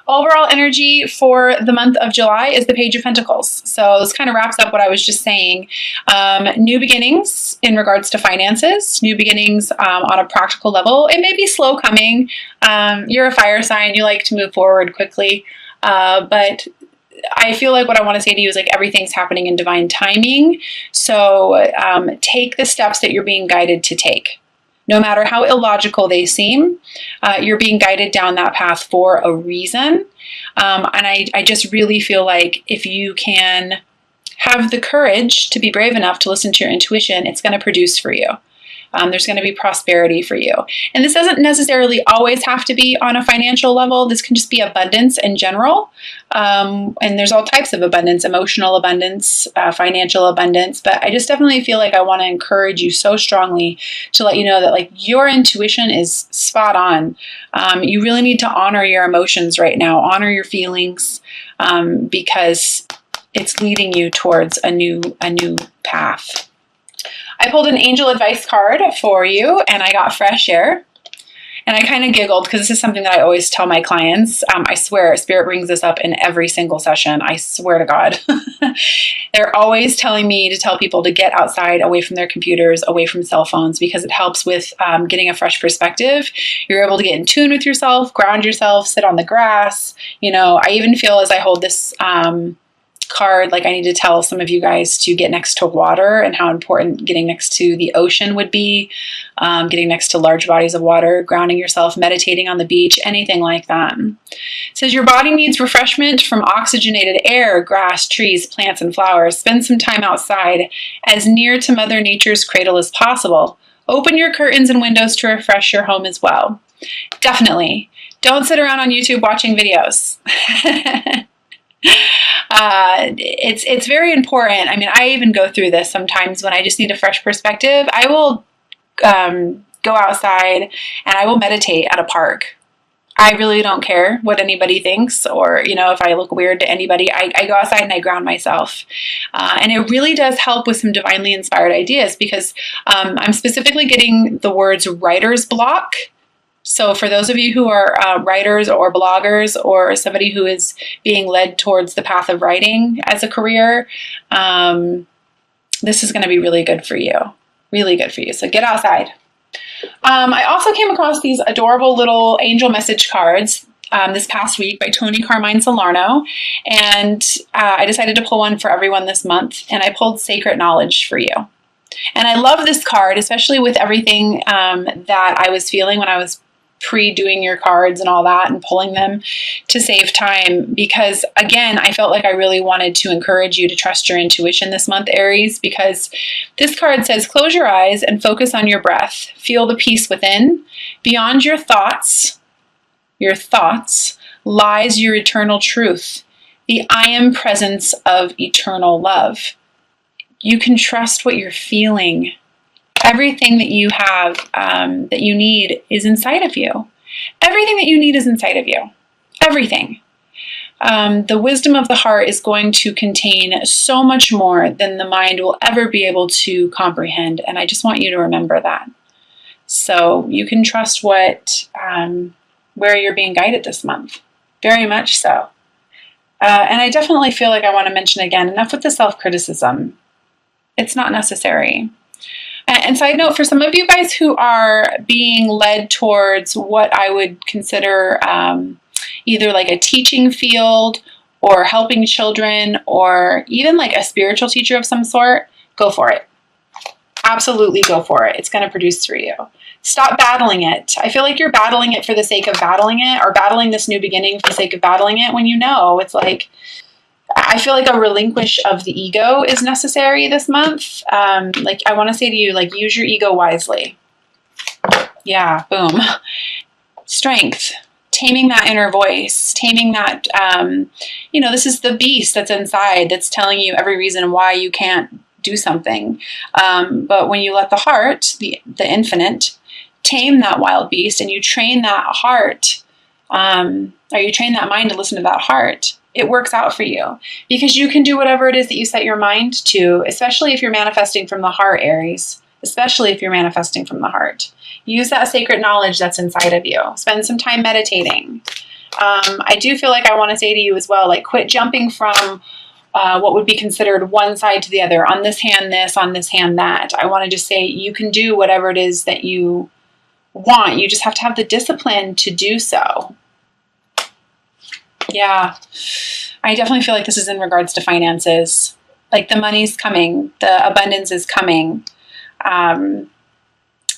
Overall energy for the month of July is the Page of Pentacles. So this kind of wraps up what I was just saying. New beginnings in regards to finances, new beginnings on a practical level. It may be slow coming. You're a fire sign. You like to move forward quickly. But I feel like what I want to say to you is like everything's happening in divine timing. So take the steps that you're being guided to take. No matter how illogical they seem, you're being guided down that path for a reason. And I just really feel like if you can have the courage to be brave enough to listen to your intuition, it's going to produce for you. There's going to be prosperity for you. And this doesn't necessarily always have to be on a financial level. This can just be abundance in general. And there's all types of abundance, emotional abundance, financial abundance. But I just definitely feel like I want to encourage you so strongly to let you know that like your intuition is spot on. You really need to honor your emotions right now, honor your feelings, because it's leading you towards a new path. I pulled an angel advice card for you and I got fresh air. And I kind of giggled because this is something that I always tell my clients. I swear, Spirit brings this up in every single session. I swear to God. They're always telling me to tell people to get outside, away from their computers, away from cell phones, because it helps with getting a fresh perspective. You're able to get in tune with yourself, ground yourself, sit on the grass. You know, I even feel as I hold this card, like I need to tell some of you guys to get next to water and how important getting next to the ocean would be, getting next to large bodies of water, grounding yourself, meditating on the beach, anything like that. It says your body needs refreshment from oxygenated air, grass, trees, plants, and flowers. Spend some time outside as near to Mother Nature's cradle as possible. Open your curtains and windows to refresh your home as well. Definitely. Don't sit around on YouTube watching videos. It's very important. I mean, I even go through this sometimes when I just need a fresh perspective. I will go outside and I will meditate at a park. I really don't care what anybody thinks or, you know, if I look weird to anybody. I go outside and I ground myself. And it really does help with some divinely inspired ideas because I'm specifically getting the words writer's block. So for those of you who are writers or bloggers or somebody who is being led towards the path of writing as a career, this is going to be really good for you. Really good for you. So get outside. I also came across these adorable little angel message cards this past week by Tony Carmine Salerno. And I decided to pull one for everyone this month. And I pulled Sacred Knowledge for you. And I love this card, especially with everything that I was feeling when I was pre-doing your cards and all that and pulling them to save time because again I felt like I really wanted to encourage you to trust your intuition this month, Aries, because this card says close your eyes and focus on your breath. Feel the peace within. Beyond your thoughts lies your eternal truth, the I am presence of eternal love. You can trust what you're feeling. Everything that you have that you need is inside of you. Everything that you need is inside of you. Everything. The wisdom of the heart is going to contain so much more than the mind will ever be able to comprehend. And I just want you to remember that. So you can trust where you're being guided this month. Very much so. And I definitely feel like I want to mention again, enough with the self-criticism. It's not necessary. And side note, for some of you guys who are being led towards what I would consider either like a teaching field or helping children or even like a spiritual teacher of some sort, go for it. Absolutely go for it. It's going to produce through you. Stop battling it. I feel like you're battling it for the sake of battling it or battling this new beginning for the sake of battling it when you know it's like, I feel like a relinquish of the ego is necessary this month. Like I want to say to you, like use your ego wisely. Yeah, boom. Strength, taming that inner voice, taming that, this is the beast that's inside that's telling you every reason why you can't do something. But when you let the heart, the infinite, tame that wild beast and you train that heart, or you train that mind to listen to that heart, it works out for you because you can do whatever it is that you set your mind to, especially if you're manifesting from the heart, Aries, especially if you're manifesting from the heart. Use that sacred knowledge that's inside of you. Spend some time meditating. I do feel like I want to say to you as well, like quit jumping from what would be considered one side to the other. On this hand this, on this hand that. I want to just say you can do whatever it is that you want. You just have to have the discipline to do so. Yeah, I definitely feel like this is in regards to finances. Like the money's coming, the abundance is coming.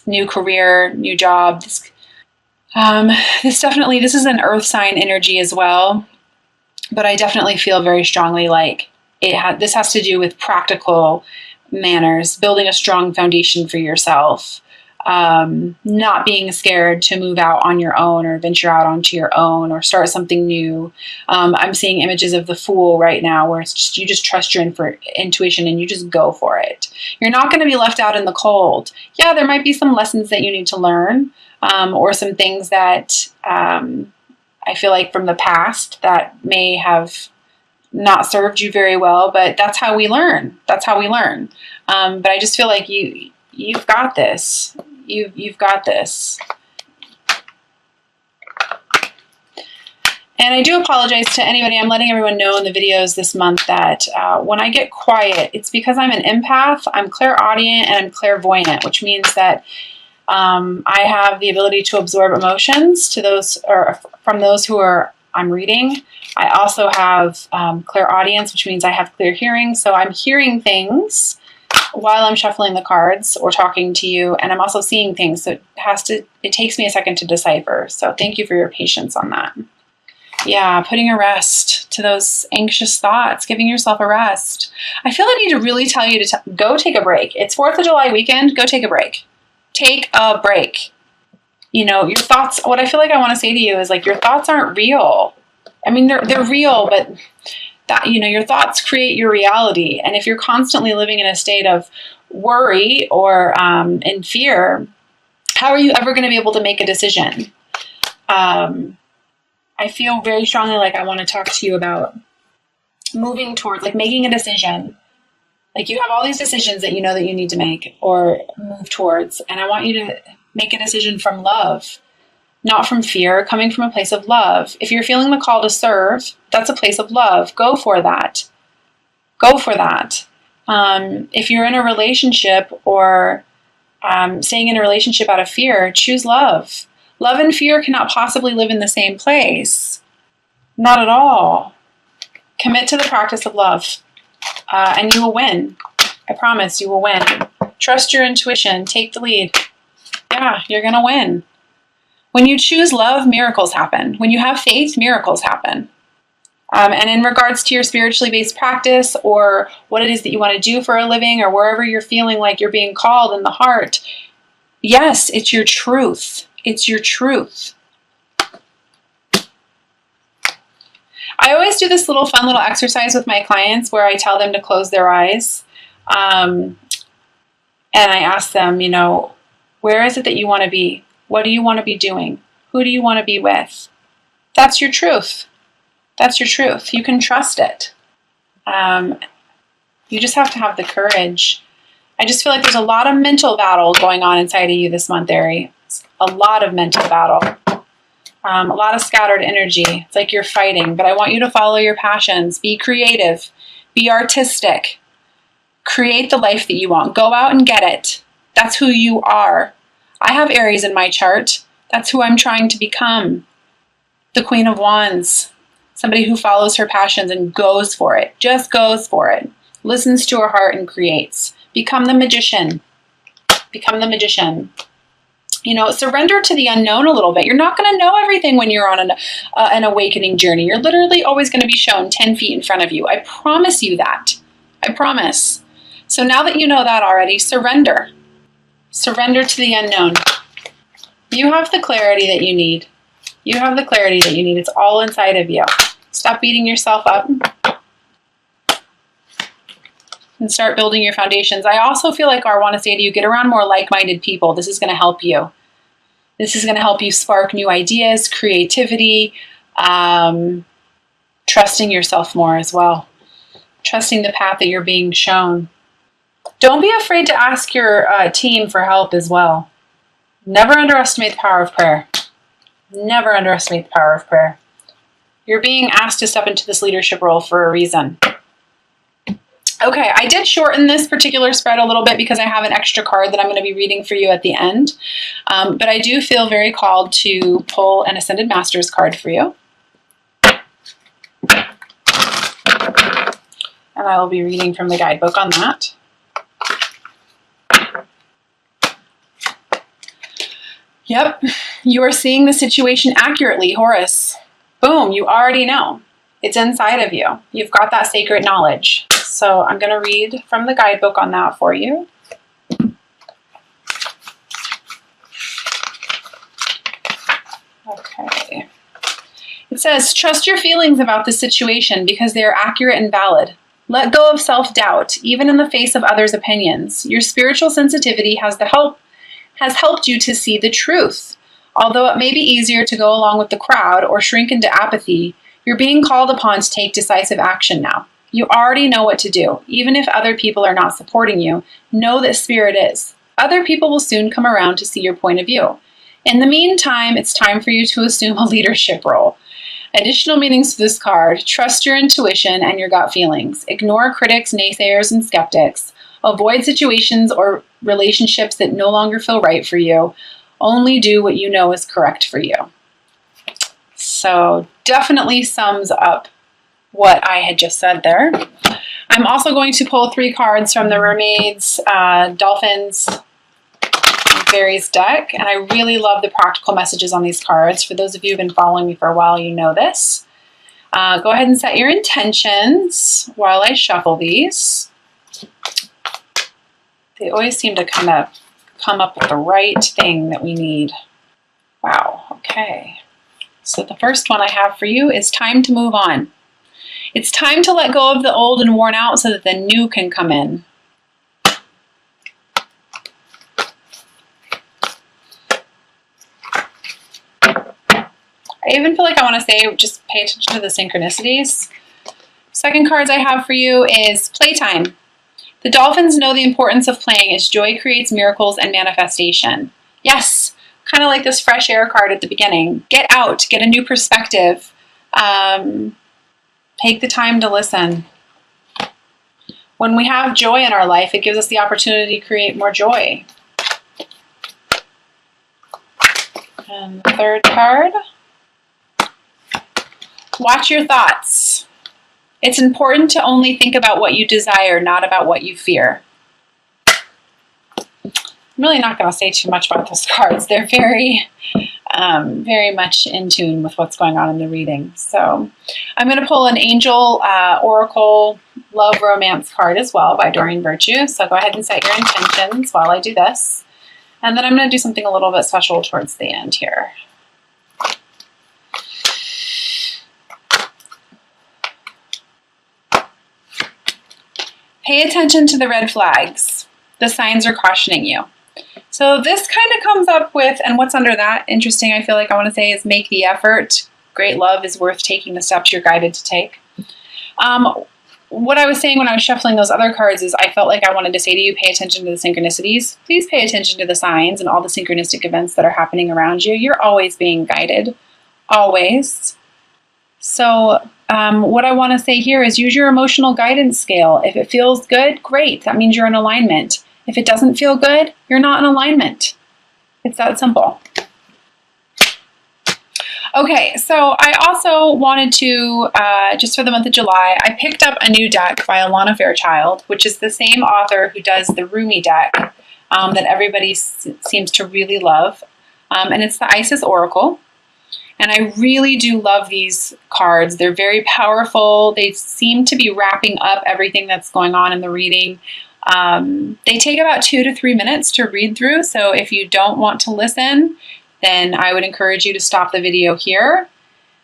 New career, new job. This is an earth sign energy as well. But I definitely feel very strongly like this has to do with practical manners, building a strong foundation for yourself, not being scared to move out on your own or venture out onto your own or start something new. I'm seeing images of the Fool right now where it's just, you just trust your intuition and you just go for it. You're not going to be left out in the cold. Yeah, there might be some lessons that you need to learn, or some things that I feel like from the past that may have not served you very well, but that's how we learn. But I just feel like you've got this. You've got this. And I do apologize to anybody. I'm letting everyone know in the videos this month that when I get quiet, it's because I'm an empath, I'm clairaudient, and I'm clairvoyant, which means that I have the ability to absorb emotions from those who I'm reading. I also have clairaudience, which means I have clear hearing. So I'm hearing things while I'm shuffling the cards or talking to you, and I'm also seeing things. So it takes me a second to decipher. So thank you for your patience on that. Yeah, putting a rest to those anxious thoughts, giving yourself a rest. I feel I need to really tell you to go take a break. It's 4th of July weekend. Go take a break. Take a break. Your thoughts, what I feel like I want to say to you is like, your thoughts aren't real. I mean, they're real, but that, your thoughts create your reality. And if you're constantly living in a state of worry or in fear, how are you ever going to be able to make a decision? I feel very strongly like I want to talk to you about moving towards, like making a decision. Like you have all these decisions that you know that you need to make or move towards. And I want you to make a decision from love, not from fear, coming from a place of love. If you're feeling the call to serve, that's a place of love. Go for that. Go for that. If you're in a relationship or staying in a relationship out of fear, choose love. Love and fear cannot possibly live in the same place. Not at all. Commit to the practice of love, and you will win. I promise you will win. Trust your intuition. Take the lead. Yeah, you're going to win. When you choose love, miracles happen. When you have faith, miracles happen. And in regards to your spiritually based practice or what it is that you want to do for a living or wherever you're feeling like you're being called in the heart, yes, it's your truth. It's your truth. I always do this fun little exercise with my clients where I tell them to close their eyes. And I ask them, where is it that you want to be? What do you want to be doing? Who do you want to be with? That's your truth. That's your truth. You can trust it. You just have to have the courage. I just feel like there's a lot of mental battle going on inside of you this month, Aries. A lot of mental battle. A lot of scattered energy. It's like you're fighting, but I want you to follow your passions. Be creative. Be artistic. Create the life that you want. Go out and get it. That's who you are. I have Aries in my chart. That's who I'm trying to become. The Queen of Wands. Somebody who follows her passions and goes for it. Just goes for it. Listens to her heart and creates. Become the magician. Become the magician. Surrender to the unknown a little bit. You're not going to know everything when you're on an awakening journey. You're literally always going to be shown 10 feet in front of you. I promise you that. I promise. So now that you know that already, surrender. Surrender to the unknown. You have the clarity that you need. You have the clarity that you need. It's all inside of you. Stop beating yourself up and start building your foundations. I also feel like I want to say to you, get around more like-minded people. This is going to help you. This is going to help you spark new ideas, creativity, trusting yourself more as well. Trusting the path that you're being shown. Don't be afraid to ask your team for help as well. Never underestimate the power of prayer. Never underestimate the power of prayer. You're being asked to step into this leadership role for a reason. Okay, I did shorten this particular spread a little bit because I have an extra card that I'm going to be reading for you at the end. But I do feel very called to pull an Ascended Masters card for you. And I will be reading from the guidebook on that. Yep, you are seeing the situation accurately, Horus. Boom, you already know. It's inside of you. You've got that sacred knowledge. So I'm going to read from the guidebook on that for you. Okay. It says, trust your feelings about the situation because they are accurate and valid. Let go of self-doubt, even in the face of others' opinions. Your spiritual sensitivity has helped you to see the truth. Although it may be easier to go along with the crowd or shrink into apathy, you're being called upon to take decisive action now. You already know what to do. Even if other people are not supporting you, know that Spirit is. Other people will soon come around to see your point of view. In the meantime, it's time for you to assume a leadership role. Additional meanings to this card: trust your intuition and your gut feelings. Ignore critics, naysayers, and skeptics. Avoid situations or relationships that no longer feel right for you. Only do what you know is correct for you. So definitely sums up what I had just said there. I'm also going to pull 3 cards from the Mermaids, Dolphins, and Fairies deck, and I really love the practical messages on these cards. For those of you who've been following me for a while, you know this. Go ahead and set your intentions while I shuffle these. They always seem to come up with the right thing that we need. Wow, okay. So the first one I have for you is time to move on. It's time to let go of the old and worn out so that the new can come in. I even feel like I want to say just pay attention to the synchronicities. Second cards I have for you is playtime. The dolphins know the importance of playing as joy creates miracles and manifestation. Yes, kind of like this fresh air card at the beginning. Get out, get a new perspective. Take the time to listen. When we have joy in our life, it gives us the opportunity to create more joy. And the third card, watch your thoughts. It's important to only think about what you desire, not about what you fear. I'm really not going to say too much about those cards. They're very much in tune with what's going on in the reading. So I'm going to pull an Angel Oracle Love Romance card as well by Doreen Virtue. So go ahead and set your intentions while I do this. And then I'm going to do something a little bit special towards the end here. Pay attention to the red flags. The signs are cautioning you. So this kind of comes up with, and what's under that, interesting, I feel like I want to say, is make the effort. Great love is worth taking the steps you're guided to take. What I was saying when I was shuffling those other cards is I felt like I wanted to say to you, pay attention to the synchronicities. Please pay attention to the signs and all the synchronistic events that are happening around you. You're always being guided. Always. So what I want to say here is use your emotional guidance scale. If it feels good, great. That means you're in alignment. If it doesn't feel good, you're not in alignment. It's that simple. Okay, so I also wanted to, just for the month of July, I picked up a new deck by Alana Fairchild, which is the same author who does the Rumi deck that everybody seems to really love. And it's the Isis Oracle. And I really do love these cards. They're very powerful. They seem to be wrapping up everything that's going on in the reading. They take about 2 to 3 minutes to read through. So if you don't want to listen, then I would encourage you to stop the video here.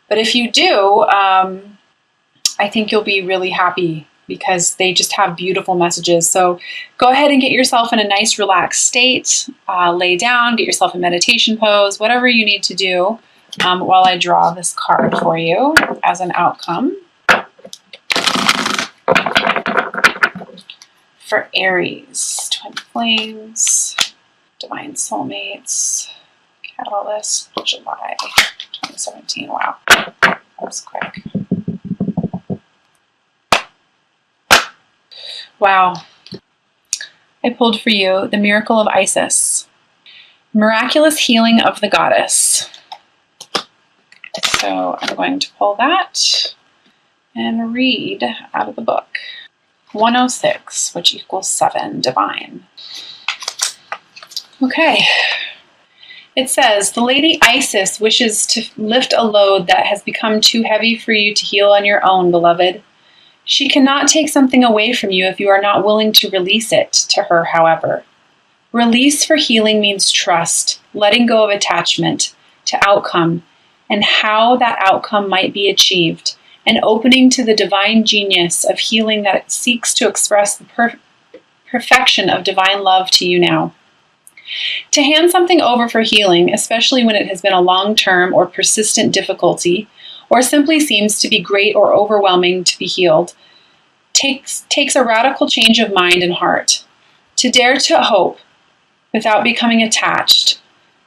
But if you do, I think you'll be really happy because they just have beautiful messages. So go ahead and get yourself in a nice relaxed state, lay down, get yourself a meditation pose, whatever you need to do while I draw this card for you as an outcome. For Aries, Twin Flames, Divine Soulmates, Catalyst, July 2017. Wow, that was quick. Wow. I pulled for you the miracle of Isis. Miraculous healing of the goddess. So I'm going to pull that and read out of the book. 106, which equals 7, divine. Okay. It says, the Lady Isis wishes to lift a load that has become too heavy for you to heal on your own, beloved. She cannot take something away from you if you are not willing to release it to her, however. Release for healing means trust, letting go of attachment to outcome and how that outcome might be achieved, and opening to the divine genius of healing that seeks to express the perfection of divine love to you now. To hand something over for healing, especially when it has been a long-term or persistent difficulty, or simply seems to be great or overwhelming to be healed, takes a radical change of mind and heart. To dare to hope without becoming attached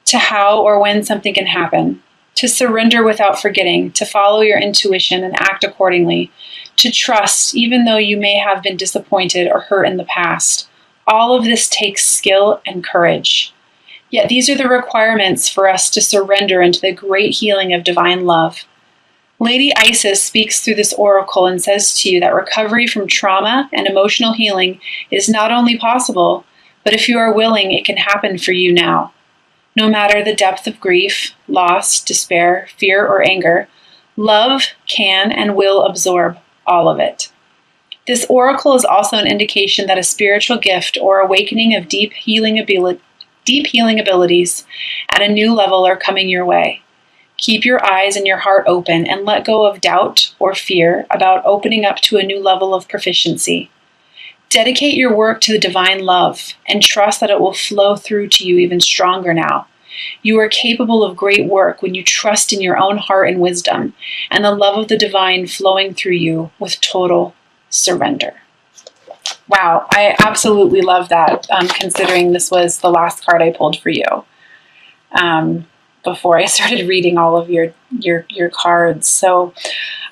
to how or when something can happen, to surrender without forgetting, to follow your intuition and act accordingly, to trust even though you may have been disappointed or hurt in the past. All of this takes skill and courage. Yet these are the requirements for us to surrender into the great healing of divine love. Lady Isis speaks through this oracle and says to you that recovery from trauma and emotional healing is not only possible, but if you are willing, it can happen for you now. No matter the depth of grief, loss, despair, fear, or anger, love can and will absorb all of it. This oracle is also an indication that a spiritual gift or awakening of deep healing abilities at a new level are coming your way. Keep your eyes and your heart open and let go of doubt or fear about opening up to a new level of proficiency. Dedicate your work to the divine love and trust that it will flow through to you even stronger now. You are capable of great work when you trust in your own heart and wisdom and the love of the divine flowing through you with total surrender. Wow, I absolutely love that, considering this was the last card I pulled for you before I started reading all of your cards. So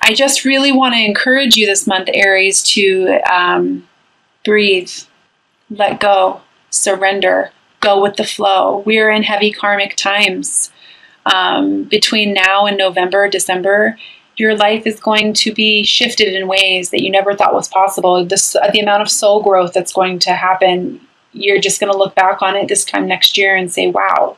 I just really want to encourage you this month, Aries, to breathe, let go, surrender, go with the flow. We're in heavy karmic times. Between now and November, December, your life is going to be shifted in ways that you never thought was possible. The amount of soul growth that's going to happen, you're just going to look back on it this time next year and say, wow,